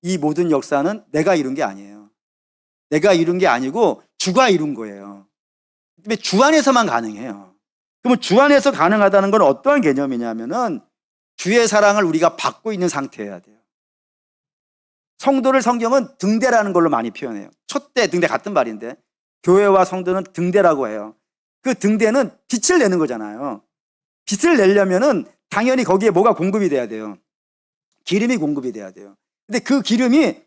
이 모든 역사는 내가 이룬 게 아니에요. 내가 이룬 게 아니고 주가 이룬 거예요. 근데 주 안에서만 가능해요. 그러면 주 안에서 가능하다는 건 어떤 개념이냐면은 주의 사랑을 우리가 받고 있는 상태여야 돼요. 성도를 성경은 등대라는 걸로 많이 표현해요. 촛대, 등대 같은 말인데 교회와 성도는 등대라고 해요. 그 등대는 빛을 내는 거잖아요. 빛을 내려면은 당연히 거기에 뭐가 공급이 돼야 돼요. 기름이 공급이 돼야 돼요. 근데 그 기름이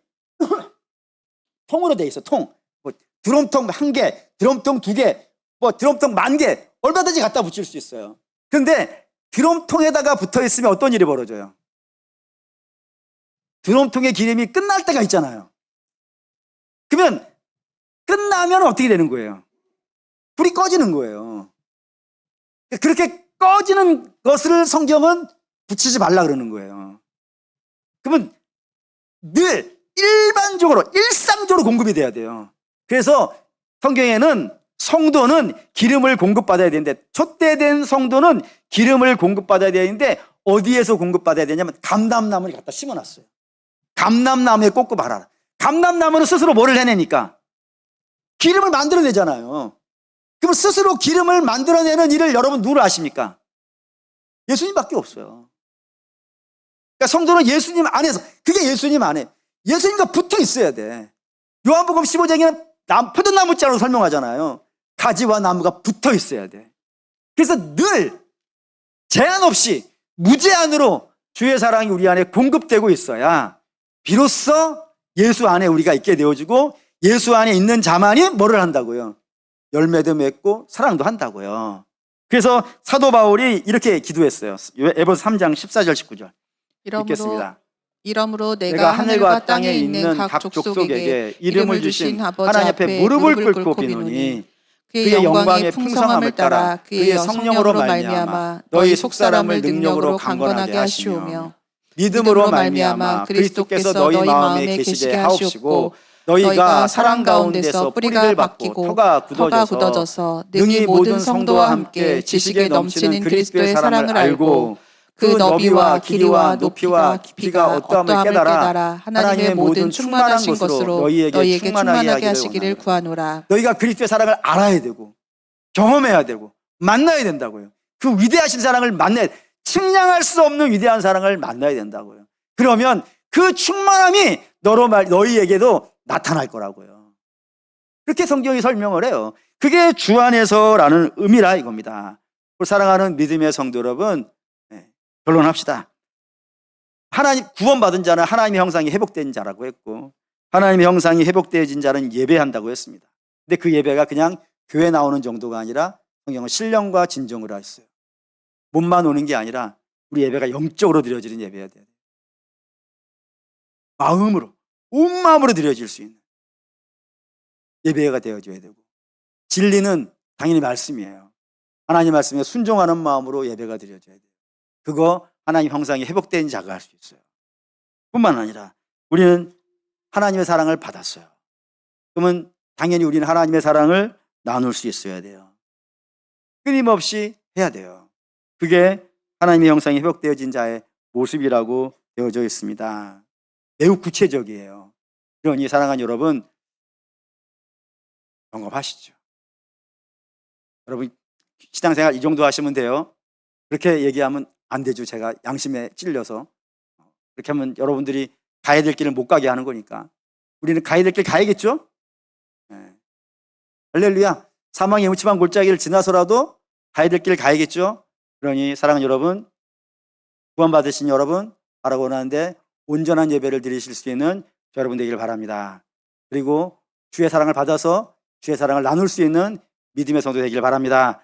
통으로 돼 있어. 통. 뭐 드럼통 1개, 드럼통 2개, 뭐 드럼통 10,000개 얼마든지 갖다 붙일 수 있어요. 그런데 드럼통에다가 붙어 있으면 어떤 일이 벌어져요? 드럼통의 기름이 끝날 때가 있잖아요. 그러면 끝나면 어떻게 되는 거예요? 불이 꺼지는 거예요. 그렇게 꺼지는 것을 성경은 붙이지 말라 그러는 거예요. 그러면 늘 일반적으로 일상적으로 공급이 돼야 돼요. 그래서 성경에는 성도는 기름을 공급받아야 되는데 촛대된 성도는 기름을 공급받아야 되는데 어디에서 공급받아야 되냐면 감람나무를 갖다 심어놨어요. 감람나무에 꽂고 말아라. 감람나무는 스스로 뭐를 해내니까? 기름을 만들어내잖아요. 그럼 스스로 기름을 만들어내는 일을 여러분 누구를 아십니까? 예수님밖에 없어요. 그러니까 성도는 예수님 안에서, 그게 예수님 안에, 예수님과 붙어 있어야 돼. 요한복음 15장에는 포도나무자로 설명하잖아요. 가지와 나무가 붙어 있어야 돼. 그래서 늘 제한 없이 무제한으로 주의 사랑이 우리 안에 공급되고 있어야 비로소 예수 안에 우리가 있게 되어지고 예수 안에 있는 자만이 뭐를 한다고요? 열매도 맺고 사랑도 한다고요. 그래서 사도 바울이 이렇게 기도했어요. 에베소 3장 14절 19절 읽겠습니다. 이러므로 내가 하늘과 땅에 있는 각 족속에게 이름을 주신 아버지 앞에 무릎을 꿇고 비노니 그의 영광의 풍성함을 따라 그의 성령으로 말미암아 너희 속사람을 능력으로 강건하게 하시오며 믿음으로 말미암아 그리스도께서 너희 마음에 계시게 하옵시고 너희가 사랑 가운데서 뿌리가 박히고 터가 굳어져서 능히 모든 성도와 함께 지식에 넘치는 그리스도의 사랑을 알고 그 너비와 길이와 높이와 깊이가 어떠함을 깨달아 하나님의 모든 충만하신 것으로 너희에게 충만하게 하시기를 구하노라. 너희가 그리스도의 사랑을 알아야 되고 경험해야 되고 만나야 된다고요. 그 위대하신 사랑을 만나야, 측량할 수 없는 위대한 사랑을 만나야 된다고요. 그러면 그 충만함이 너희에게도 나타날 거라고요. 그렇게 성경이 설명을 해요. 그게 주 안에서라는 의미라 이겁니다. 사랑하는 믿음의 성도 여러분, 결론합시다. 하나님 구원받은 자는 하나님의 형상이 회복된 자라고 했고 하나님의 형상이 회복되어진 자는 예배한다고 했습니다. 근데 그 예배가 그냥 교회 나오는 정도가 아니라 성경은 신령과 진정으로 했어요. 몸만 오는 게 아니라 우리 예배가 영적으로 드려지는 예배여야 돼요. 마음으로, 온 마음으로 드려질 수 있는 예배가 되어줘야 되고 진리는 당연히 말씀이에요. 하나님 말씀에 순종하는 마음으로 예배가 드려져야 돼요. 그거 하나님 형상이 회복된 자가 할 수 있어요. 뿐만 아니라 우리는 하나님의 사랑을 받았어요. 그러면 당연히 우리는 하나님의 사랑을 나눌 수 있어야 돼요. 끊임없이 해야 돼요. 그게 하나님의 형상이 회복되어진 자의 모습이라고 되어져 있습니다. 매우 구체적이에요. 그러니 사랑하는 여러분, 경험하시죠. 여러분 신앙생활 이 정도 하시면 돼요. 그렇게 얘기하면 안 되죠. 제가 양심에 찔려서. 그렇게 하면 여러분들이 가야 될 길을 못 가게 하는 거니까. 우리는 가야 될 길 가야겠죠? 네. 할렐루야. 사망의 음침한 골짜기를 지나서라도 가야 될 길을 가야겠죠? 그러니 사랑하는 여러분, 구원받으신 여러분, 바라고 원하는데 온전한 예배를 드리실 수 있는 여러분 되기를 바랍니다. 그리고 주의 사랑을 받아서 주의 사랑을 나눌 수 있는 믿음의 성도 되기를 바랍니다.